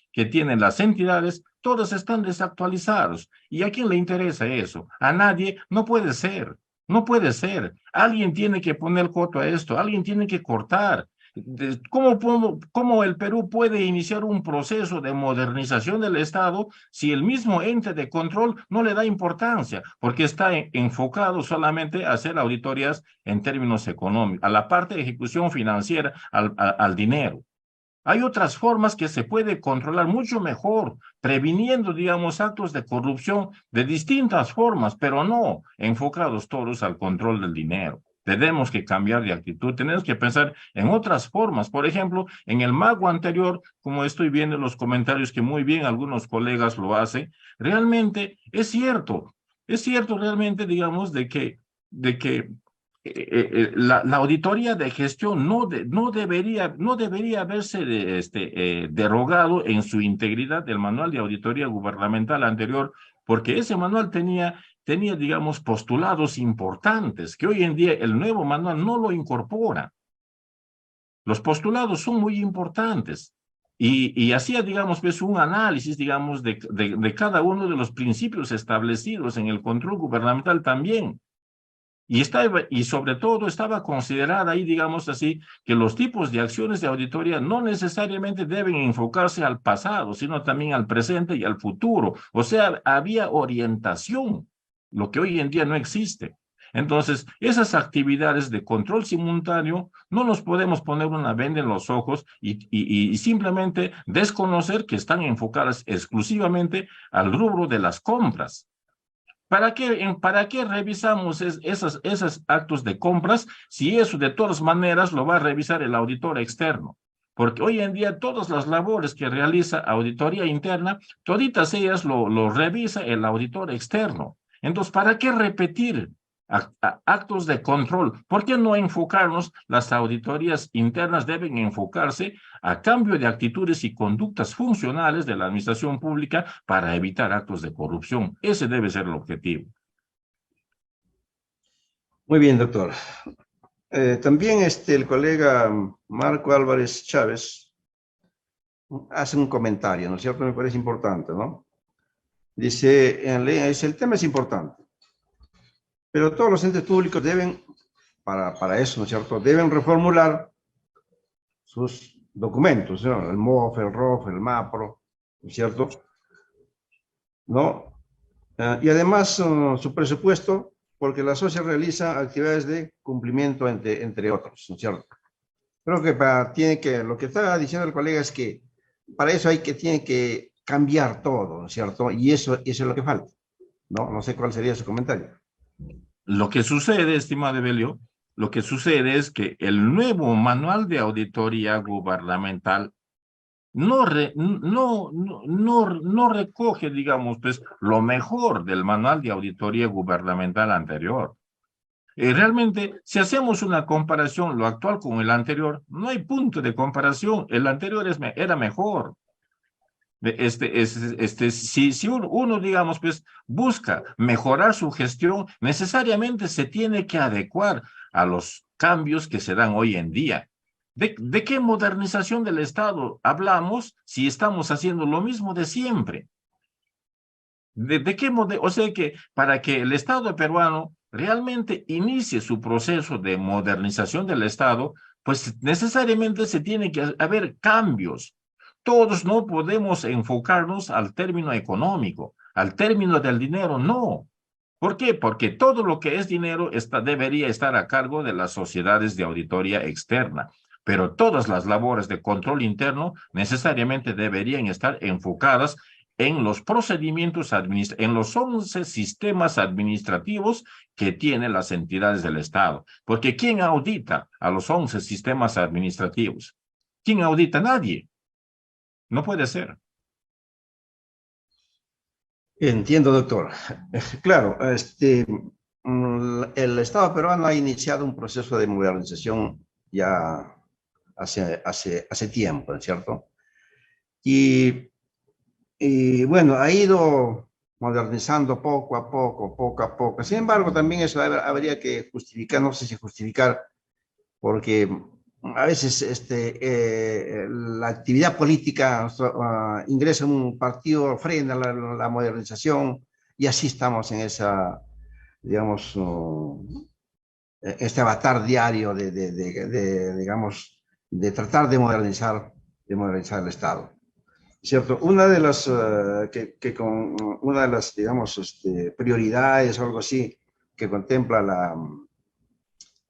las entidades, todos están desactualizados. ¿Y a quién le interesa eso? A nadie. No puede ser. No puede ser. Alguien tiene que poner coto a esto. Alguien tiene que cortar. ¿Cómo el Perú puede iniciar un proceso de modernización del Estado si el mismo ente de control no le da importancia? Porque está enfocado solamente a hacer auditorías en términos económicos, a la parte de ejecución financiera, al dinero. Hay otras formas que se puede controlar mucho mejor, previniendo, digamos, actos de corrupción de distintas formas, pero no enfocados todos al control del dinero. Tenemos que cambiar de actitud, tenemos que pensar en otras formas. Por ejemplo, en el mago anterior, como estoy viendo en los comentarios que muy bien algunos colegas lo hacen, realmente es cierto realmente, digamos, de que la auditoría de gestión no debería haberse derogado en su integridad del manual de auditoría gubernamental anterior, porque ese manual tenía, digamos, postulados importantes que hoy en día el nuevo manual no lo incorpora. Los postulados son muy importantes. Y hacía, digamos, pues un análisis, digamos, de cada uno de los principios establecidos en el control gubernamental también. Y sobre todo estaba considerada ahí, digamos así, que los tipos de acciones de auditoría no necesariamente deben enfocarse al pasado, sino también al presente y al futuro. O sea, había orientación, lo que hoy en día no existe. Entonces, esas actividades de control simultáneo no nos podemos poner una venda en los ojos y simplemente desconocer que están enfocadas exclusivamente al rubro de las compras. ¿Para qué revisamos esos actos de compras si eso de todas maneras lo va a revisar el auditor externo? Porque hoy en día todas las labores que realiza auditoría interna, toditas ellas lo revisa el auditor externo. Entonces, ¿para qué repetir? actos de control. ¿Por qué no enfocarnos? Las auditorías internas deben enfocarse a cambio de actitudes y conductas funcionales de la administración pública para evitar actos de corrupción. Ese debe ser el objetivo. Muy bien, doctor. También el colega Marco Álvarez Chávez hace un comentario, ¿no es cierto? Me parece importante, ¿no? Dice, el tema es importante, pero todos los entes públicos deben, para eso, ¿no es cierto?, deben reformular sus documentos, ¿no? El MOF, el ROF, el MAPRO, ¿no es cierto? ¿No? Y además su presupuesto, porque la SOCIA realiza actividades de cumplimiento entre otros, ¿no es cierto? Creo que lo que está diciendo el colega es que para eso tiene que cambiar todo, ¿no es cierto? Y eso es lo que falta, ¿no? No sé cuál sería su comentario. Lo que sucede, estimado Evelio, lo que sucede es que el nuevo manual de auditoría gubernamental no recoge, digamos, pues, lo mejor del manual de auditoría gubernamental anterior. Realmente, si hacemos una comparación, lo actual con el anterior, no hay punto de comparación. El anterior era mejor. Si uno, digamos, pues, busca mejorar su gestión, necesariamente se tiene que adecuar a los cambios que se dan hoy en día. ¿De qué modernización del Estado hablamos si estamos haciendo lo mismo de siempre? O sea que para que el Estado peruano realmente inicie su proceso de modernización del Estado, pues necesariamente se tiene que haber cambios. Todos no podemos enfocarnos al término económico, al término del dinero, no. ¿Por qué? Porque todo lo que es dinero debería estar a cargo de las sociedades de auditoría externa, pero todas las labores de control interno necesariamente deberían estar enfocadas en los procedimientos en los 11 sistemas administrativos que tienen las entidades del Estado. Porque ¿quién audita a los 11 sistemas administrativos? ¿Quién audita? Nadie. No puede ser. Entiendo, doctor. Claro, el Estado peruano ha iniciado un proceso de modernización ya hace tiempo, ¿no es cierto? Y bueno, ha ido modernizando poco a poco. Sin embargo, también eso habría que justificar, no sé si justificar, porque a veces la actividad política ingresa en un partido, frena la modernización, y así estamos en esa, digamos, este avatar diario digamos, de tratar de modernizar el Estado. ¿Cierto? Una de las, una de las, digamos, prioridades o algo así que contempla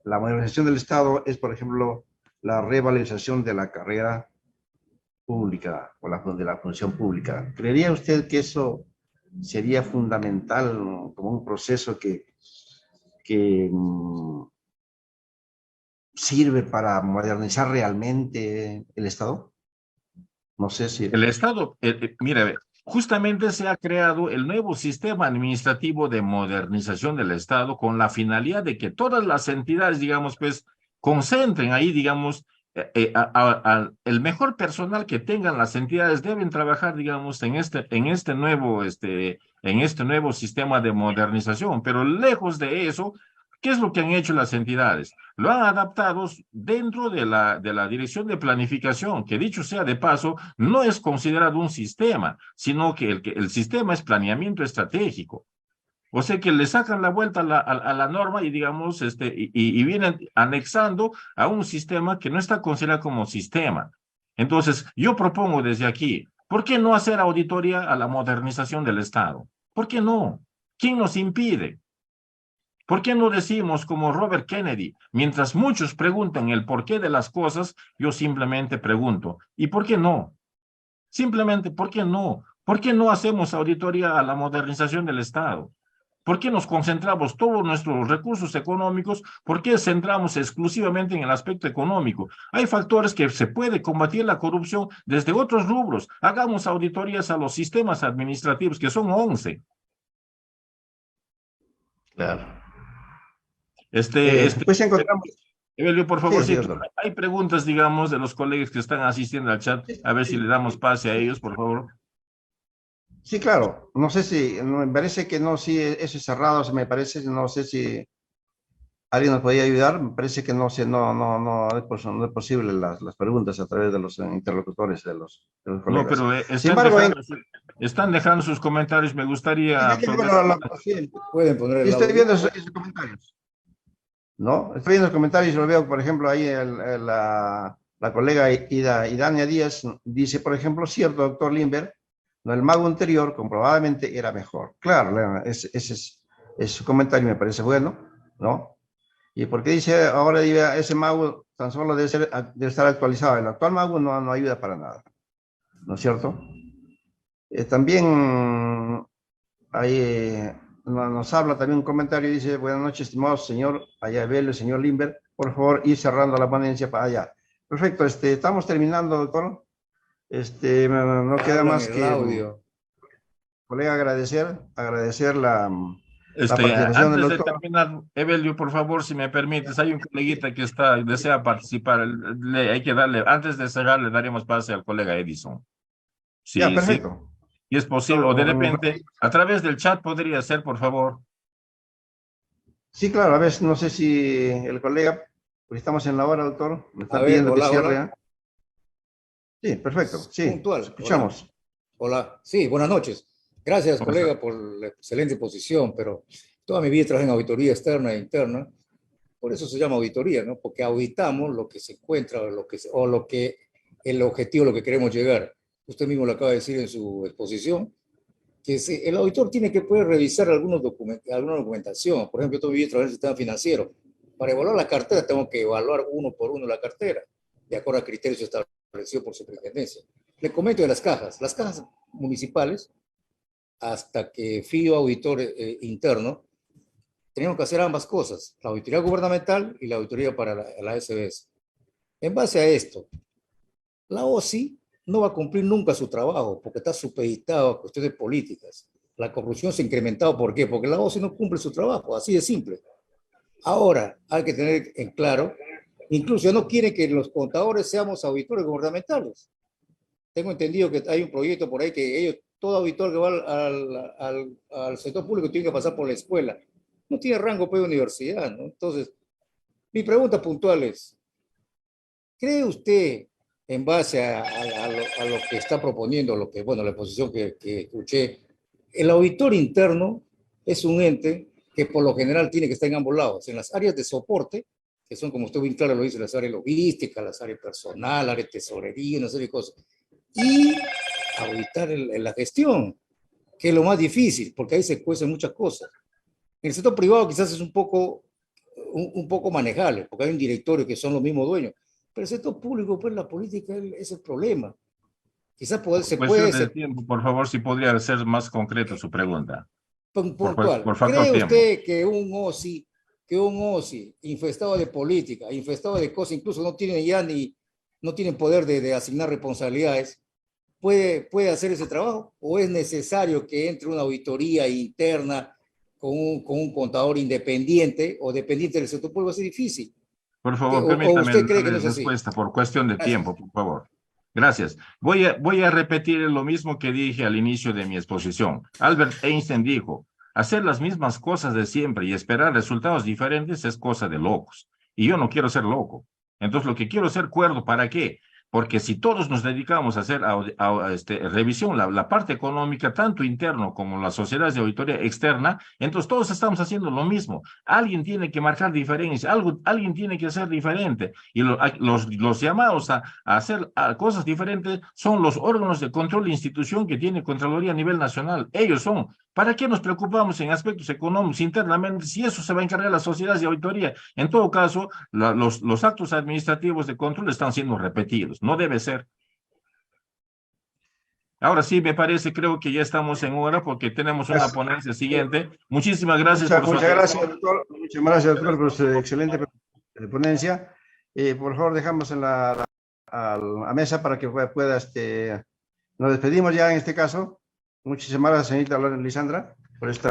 la modernización del Estado es, por ejemplo, la revalorización de la carrera pública o de la función pública. ¿Creería usted que eso sería fundamental, ¿no?, como un proceso que sirve para modernizar realmente el Estado? No sé si... El Estado, mira, justamente se ha creado el nuevo sistema administrativo de modernización del Estado con la finalidad de que todas las entidades, digamos, pues, concentren ahí, digamos, el mejor personal que tengan las entidades deben trabajar, digamos, en este nuevo sistema de modernización. Pero lejos de eso, ¿qué es lo que han hecho las entidades? Lo han adaptado dentro de la Dirección de Planificación, que dicho sea de paso, no es considerado un sistema, sino que el sistema es planeamiento estratégico. O sea que le sacan la vuelta a la norma y, digamos, y vienen anexando a un sistema que no está considerado como sistema. Entonces, yo propongo desde aquí, ¿por qué no hacer auditoría a la modernización del Estado? ¿Por qué no? ¿Quién nos impide? ¿Por qué no decimos como Robert Kennedy? Mientras muchos preguntan el porqué de las cosas, yo simplemente pregunto, ¿y por qué no? Simplemente, ¿por qué no? ¿Por qué no hacemos auditoría a la modernización del Estado? ¿Por qué nos concentramos todos nuestros recursos económicos? ¿Por qué centramos exclusivamente en el aspecto económico? Hay factores que se puede combatir la corrupción desde otros rubros. Hagamos auditorías a los sistemas administrativos, que son 11. Claro. Pues encontramos... Evelio, por Sí, favor, sí, si doctor. hay preguntas, digamos, de los colegas que están asistiendo al chat, a ver si le damos pase a ellos, por favor. Sí, claro. No sé si, me parece que no, sí, eso es cerrado, me parece, no sé si alguien nos podría ayudar. Me parece que no sé, no es posible las preguntas a través de los interlocutores de los No, colegas. pero Sin embargo, están dejando sus comentarios. Me gustaría absolver. sí, Pueden poner el estoy audio. viendo esos comentarios, ¿no? Estoy viendo los comentarios y lo veo, por ejemplo, ahí la colega Idania Díaz dice, por ejemplo, cierto, doctor Limber, no, el mago anterior comprobadamente era mejor. Claro, ese es su comentario, me parece bueno, ¿no? Y porque dice, ahora ese mago tan solo debe estar actualizado. El actual mago no ayuda para nada, ¿no es cierto? También ahí nos habla también un comentario, dice, buenas noches, estimado señor Ayabel, señor Limber, por favor, ir cerrando la ponencia para allá. Perfecto, estamos terminando, doctor. No queda Hablan más en el que, audio. colega, agradecer la participación del Antes de doctor. terminar, Evelio, por favor, si me permites, hay un coleguita que desea participar. Hay que darle, antes de cerrar, le daremos pase al colega Edison. Ya, Sí, sí. perfecto. Y es posible, o de repente, a través del chat podría ser, por favor. Sí, claro, a ver, no sé si el colega, porque estamos en la hora, doctor, me está A ver, pidiendo que hola, cierre. hola. Sí, perfecto, sí, Puntual. escuchamos. Hola. Sí, buenas noches. Gracias, ¿Cómo está? colega, por la excelente posición, pero toda mi vida trabajé en auditoría externa e interna. Por eso se llama auditoría, ¿no? Porque auditamos lo que se encuentra el objetivo a lo que queremos llegar. Usted mismo lo acaba de decir en su exposición, que el auditor tiene que poder revisar alguna documentación. Por ejemplo, yo todavía trabajo en el sistema financiero. Para evaluar la cartera tengo que evaluar uno por uno la cartera, de acuerdo a criterios establecidos por superintendencia. Le comento de las cajas. Las cajas municipales, hasta que fui auditor interno, teníamos que hacer ambas cosas, la auditoría gubernamental y la auditoría para la SBS. En base a esto, la OSI no va a cumplir nunca su trabajo porque está supeditado a cuestiones políticas. La corrupción se ha incrementado, ¿por qué? Porque la OSI no cumple su trabajo, así de simple. Ahora, hay que tener en claro, incluso no quieren que los contadores seamos auditores gubernamentales. Tengo entendido que hay un proyecto por ahí que ellos, todo auditor que va al sector público tiene que pasar por la escuela. No tiene rango de universidad, ¿no? Entonces, mi pregunta puntual es, ¿cree usted, en base a lo que está proponiendo, bueno, la exposición que escuché, el auditor interno es un ente que por lo general tiene que estar en ambos lados, en las áreas de soporte, que son, como usted bien claro lo dice, las áreas logísticas, las áreas personal, área de tesorería, una serie de cosas, y auditar la gestión, que es lo más difícil, porque ahí se cuecen muchas cosas. En el sector privado quizás es un poco manejable, porque hay un directorio que son los mismos dueños, pero el sector público, pues la política es el problema. Quizás se Cuestión puede de ser tiempo, por favor, si podría ser más concreto su pregunta. puntual. Por factor ¿Cree tiempo. usted que un OSI infestado de política, infestado de cosas, incluso no tienen ya no tienen poder de asignar responsabilidades, puede hacer ese trabajo? ¿O es necesario que entre una auditoría interna con un contador independiente o dependiente del sector público? Es difícil. Por favor, ¿O permítame usted cree que no darle es así? respuesta por cuestión de Gracias. tiempo, por favor. Gracias. Voy a repetir lo mismo que dije al inicio de mi exposición. Albert Einstein dijo, hacer las mismas cosas de siempre y esperar resultados diferentes es cosa de locos. Y yo no quiero ser loco. Entonces, lo que quiero es ser cuerdo, ¿para qué? Porque si todos nos dedicamos a hacer revisión, la parte económica, tanto interno como las sociedades de auditoría externa, entonces todos estamos haciendo lo mismo. Alguien tiene que marcar diferencia, alguien tiene que ser diferente. Y los llamados a hacer cosas diferentes son los órganos de control de institución que tiene Contraloría a nivel nacional. Ellos son. ¿Para qué nos preocupamos en aspectos económicos internamente si eso se va a encargar las sociedades de auditoría? En todo caso, los actos administrativos de control están siendo repetidos. No debe ser. Ahora sí, me parece, creo que ya estamos en hora porque tenemos una ponencia siguiente. Muchísimas gracias por su Muchas atención. gracias, doctor. Muchas gracias, doctor, por su excelente ponencia. Por favor, dejamos en la mesa para que pueda, nos despedimos ya en este caso. Muchísimas gracias, señorita Lisandra, por esta